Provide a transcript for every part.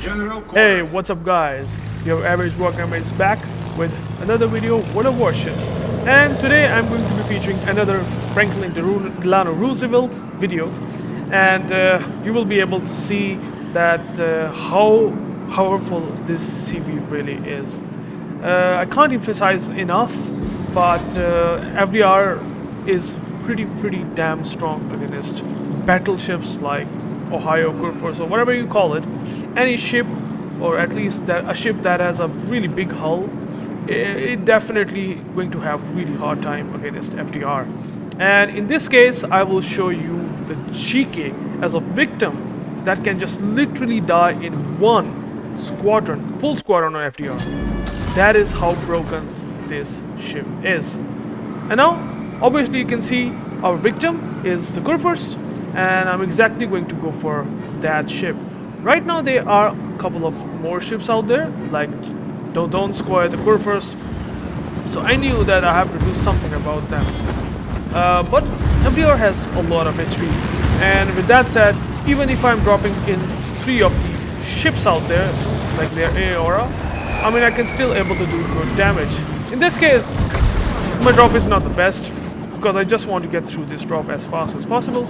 Hey, what's up guys? UrAvgWarGamer is back with another video, World of Warships. And today I'm going to be featuring another Franklin Delano Roosevelt video. And you will be able to see that how powerful this CV really is. I can't emphasize enough, but FDR is pretty damn strong against battleships like Ohio, Kurfurst, or whatever you call it. Any ship, or at least a ship that has a really big hull, it definitely going to have really hard time against FDR. And in this case, I will show you the GK as a victim that can just literally die in one squadron, full squadron on FDR. That is how broken this ship is. And now, obviously you can see our victim is the Kurfurst, and I'm exactly going to go for that ship. Right now there are a couple of more ships out there, like don't square the Kurfurst, so I knew that I have to do something about them. But FDR has a lot of HP, and with that said, even if I'm dropping in 3 of the ships out there, like their Aora, I mean I can still able to do good damage. In this case, my drop is not the best, because I just want to get through this drop as fast as possible.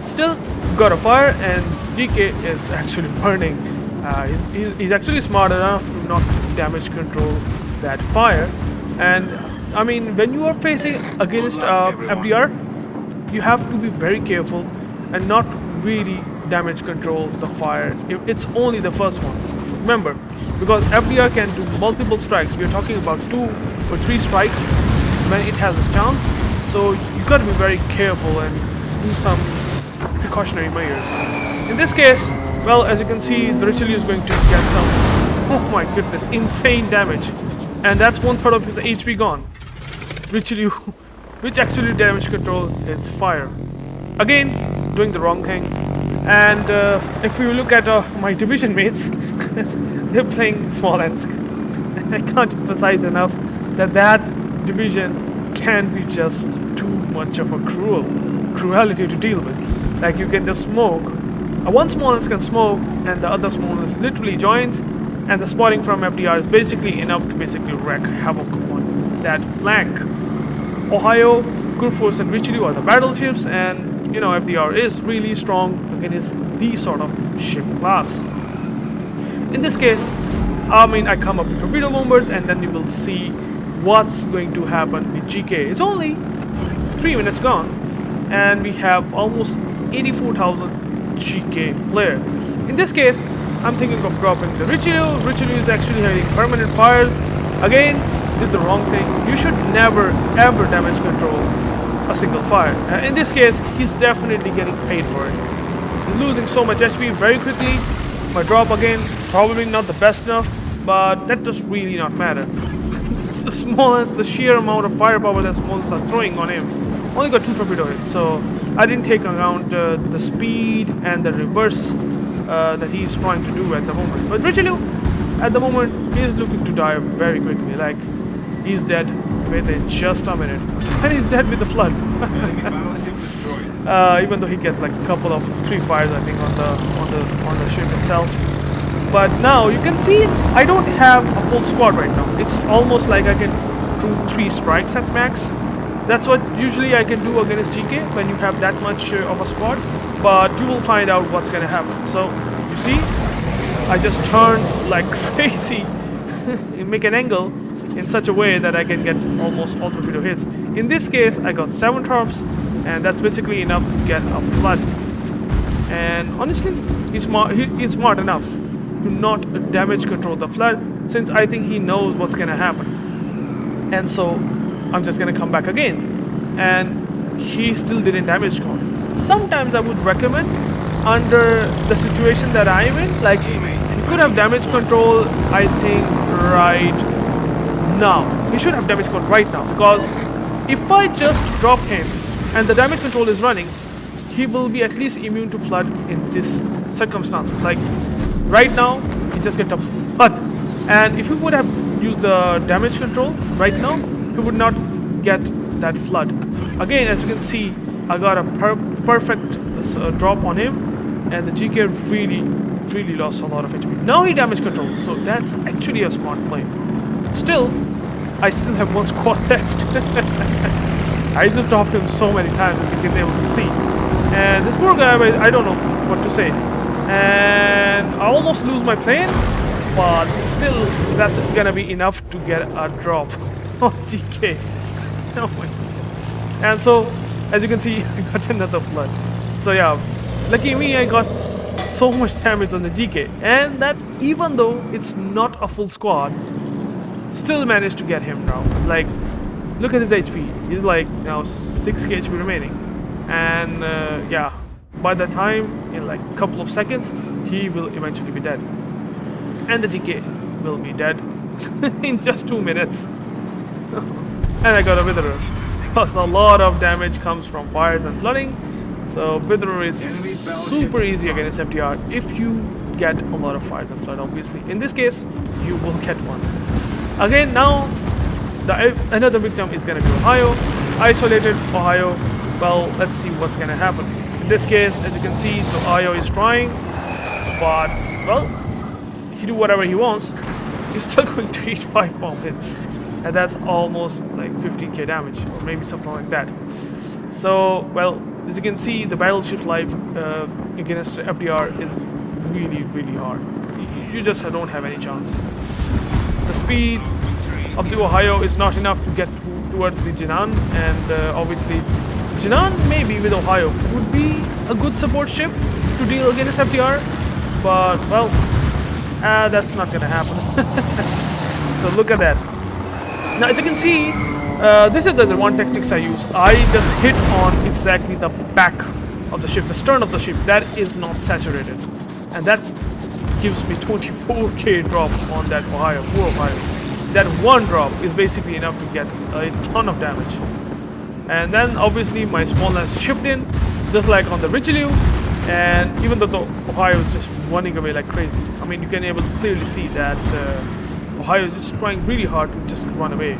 Still got a fire, and GK is actually burning. He's actually smart enough to not damage control that fire. And I mean, when you are facing against FDR, you have to be very careful and not really damage control the fire if it's only the first one. Remember, because FDR can do multiple strikes. We are talking about 2 or 3 strikes when it has a chance. So you got to be very careful and do some precautionary measures. In this case, well, as you can see, the Richelieu is going to get some, oh my goodness, insane damage, and that's 1/3 of his HP gone. Richelieu, which actually damage control his fire. Again, doing the wrong thing. And if you look at my division mates, they're playing Smolensk, and I can't emphasize enough that that division can be just too much of a cruelty to deal with. Like, you can just smoke. One Smolensk can smoke, and the other Smolensk literally joins, and the spotting from FDR is basically enough to basically wreak havoc on that flank. Ohio, Kurfurst, and Richelieu are the battleships, and you know FDR is really strong against these sort of ship class. In this case, I mean I come up with torpedo bombers, and then you will see what's going to happen with GK. It's only 3 minutes gone, and we have almost 84,000 GK player. In this case, I'm thinking of dropping the Richelieu. Richelieu is actually having permanent fires. Again, did the wrong thing. You should never ever damage control a single fire. In this case, he's definitely getting paid for it. He's losing so much HP very quickly. My drop again, probably not the best enough, but that does really not matter. The Smolensk, the sheer amount of firepower that Smolensk are throwing on him, only got 2 torpedo hits, so I didn't take account the speed and the reverse that he's trying to do at the moment. But Richelieu, at the moment, he's looking to die very quickly. Like, he's dead within just a minute, and he's dead with the flood. Even though he gets like a couple of 3 fires, I think, on the ship itself. But now you can see I don't have a full squad right now. It's almost like I can do 3 strikes at max. That's what usually I can do against GK when you have that much of a squad, but you will find out what's gonna happen. So, you see, I just turned like crazy and make an angle in such a way that I can get almost all torpedo hits. In this case, I got 7 torps, and that's basically enough to get a flood. And honestly, he's smart enough to not damage control the flood, since I think he knows what's gonna happen. And so I'm just gonna come back again, and he still didn't damage control. Sometimes I would recommend, under the situation that I'm in, like he could have damage control, I think, right now. He should have damage control right now, because if I just drop him and the damage control is running, he will be at least immune to flood in this circumstance. Like right now, he just gets a flood, and if he would have used the damage control right now, he would not get that flood. Again, as you can see, I got a perfect drop on him, and the GK really really lost a lot of HP. Now he damage control, so that's actually a smart play. Still, I still have one squad left. I just dropped him so many times as you can be able to see. And this poor guy, I don't know what to say. And I almost lose my plane, but still, that's gonna be enough to get a drop on GK. Oh my. And so, as you can see, I got another flood. So yeah, lucky me, I got so much damage on the GK. And that, even though it's not a full squad, still managed to get him down. Like, look at his HP. He's like now 6k HP remaining. And yeah, by the time, in like a couple of seconds, he will eventually be dead. And the GK will be dead in just 2 minutes. And I got a Witherer. Plus a lot of damage comes from fires and flooding. So Witherer is super easy against FDR if you get a lot of fires and flood, obviously. In this case, you will get one. Again, now another victim is going to be Ohio. Isolated Ohio. Well, let's see what's going to happen. In this case, as you can see, the Ohio is trying, but well, he do whatever he wants. He's still going to eat 5 bomb hits, and that's almost like 15k damage, or maybe something like that. So, well, as you can see, the battleship's life against FDR is really, really hard. You just don't have any chance. The speed of the Ohio is not enough to get towards the Jinan, and obviously Jinan maybe with Ohio would be a good support ship to deal against FDR, but well, that's not gonna happen. So look at that. Now as you can see, this is the one tactics I use. I just hit on exactly the back of the ship, the stern of the ship that is not saturated, and that gives me 24k drop on that Ohio, poor Ohio. That one drop is basically enough to get a ton of damage. And then obviously my small lance chipped in, just like on the Richelieu, and even though the Ohio is just running away like crazy, I mean you can able to clearly see that Ohio is just trying really hard to just run away.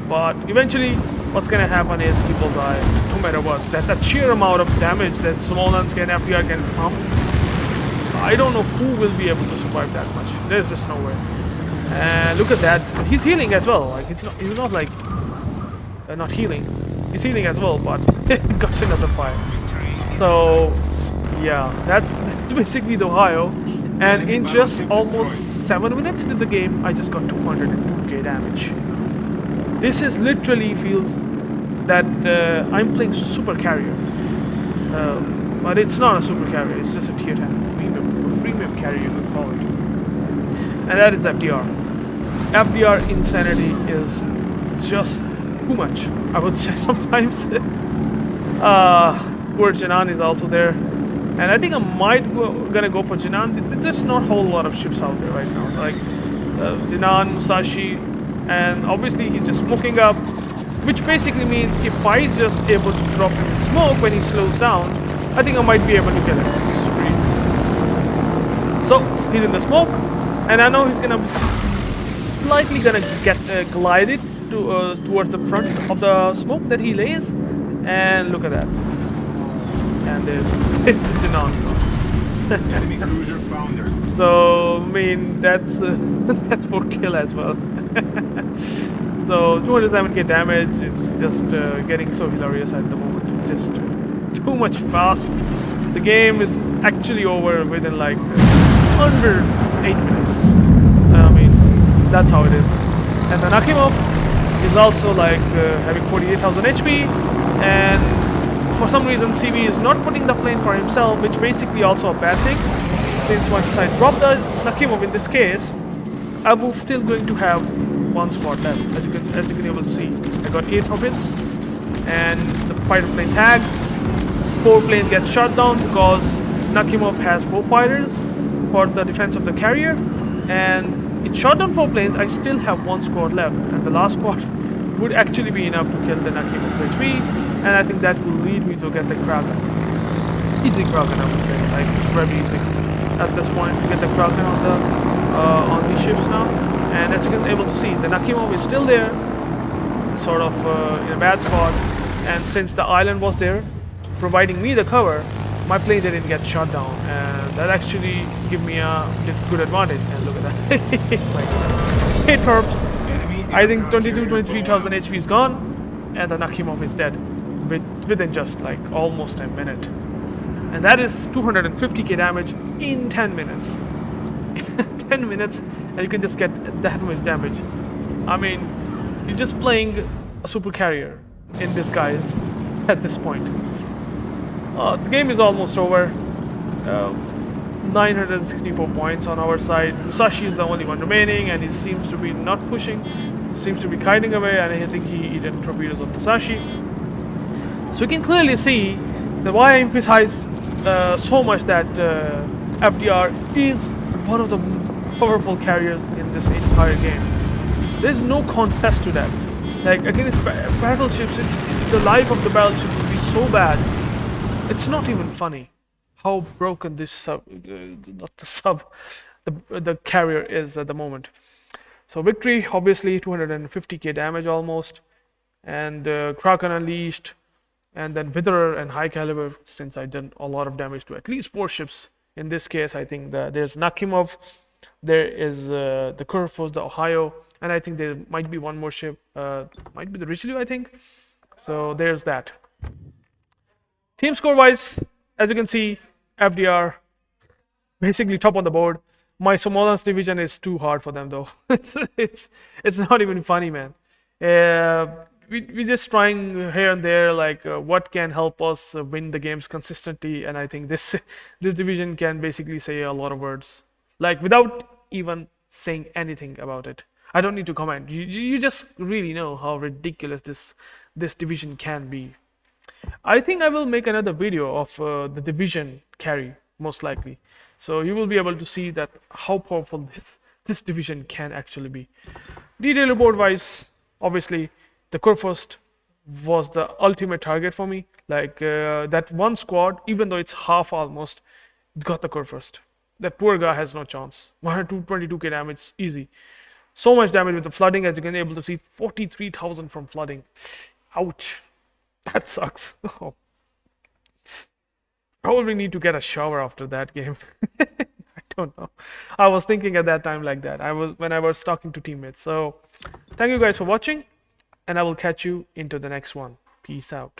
But eventually what's gonna happen is he will die no matter what. That sheer amount of damage that small lance can FDR can pump, I don't know who will be able to survive that much. There's just no way. And look at that, he's healing as well. Like he's not like not healing. He's healing as well, but got another fire. So yeah, that's basically the Ohio. And in just almost 7 minutes into the game, I just got 202k damage. This is literally feels that I'm playing super carrier, but it's not a super carrier. It's just a tier 10 premium carrier, you could call it. And that is FDR. FDR insanity is just too much, I would say sometimes. Poor Jinan is also there, and I think I might gonna go for Jinan. There's just not a whole lot of ships out there right now, like Jinan, Musashi, and obviously he's just smoking up, which basically means if I just able to drop him in smoke when he slows down, I think I might be able to get him. Super easy. So he's in the smoke, and I know he's gonna be slightly gonna get glided towards the front of the smoke that he lays, and look at that. And there's the Jinan. Enemy cruiser founder. So I mean that's that's for kill as well. So 207k damage. It's just getting so hilarious at the moment. It's just too much fast. The game is actually over within like under 8 minutes. I mean, that's how it is. And the Nakimov is also like having 48,000 HP, and for some reason CB is not putting the plane for himself, which basically also a bad thing, since once I drop the Nakimov in this case, I will still going to have one squad left, as you can able to see. I got 8 torpedoes, and the fighter plane tag. 4 planes get shot down because Nakimov has 4 fighters for the defense of the carrier, and it shot down 4 planes. I still have 1 squad left, and the last squad would actually be enough to kill the Nakimov HP, and I think that will lead me to get the Kraken. Easy Kraken, I would say, like very easy at this point to get the Kraken on these ships now. And as you can able to see, the Nakimov is still there, sort of in a bad spot, and since the island was there, providing me the cover, my plane didn't get shot down, and that actually give me a good advantage. And look at that. My goodness. 8 torps. I think 23,000 HP is gone, and the Nakhimov is dead within just like almost a minute. And that is 250k damage in 10 minutes. 10 minutes, and you can just get that much damage. I mean, you're just playing a super carrier in disguise at this point. The game is almost over. 964 points on our side. Musashi is the only one remaining, and he seems to be not pushing. Seems to be kiting away, and I think he did torpedoes of Musashi. So you can clearly see that why I emphasize so much that FDR is one of the powerful carriers in this entire game. There's no contest to that. Like against battleships, the life of the battleship would be so bad. It's not even funny how broken this the carrier is at the moment. So victory, obviously 250k damage almost, and Kraken Unleashed, and then Witherer and High Caliber, since I did a lot of damage to at least 4 ships. In this case, I think there's Nakhimov, there is the Kurfurst, the Ohio, and I think there might be one more ship, might be the Richelieu, I think. So there's that. Team score wise, as you can see, FDR basically top on the board. My Smolensk division is too hard for them though. it's not even funny, man. We just trying here and there, like what can help us win the games consistently, and I think this division can basically say a lot of words, like without even saying anything about it. I don't need to comment. You just really know how ridiculous this division can be. I think I will make another video of the division carry, most likely. So you will be able to see that how powerful this division can actually be. Detail report wise, obviously, the Kurfürst was the ultimate target for me. Like that one squad, even though it's half almost, got the Kurfürst. That poor guy has no chance. 122k damage, easy. So much damage with the flooding, as you can be able to see, 43,000 from flooding. Ouch. That sucks. Probably need to get a shower after that game. I don't know. I was thinking at that time like that. When I was talking to teammates. So thank you guys for watching, and I will catch you into the next one. Peace out.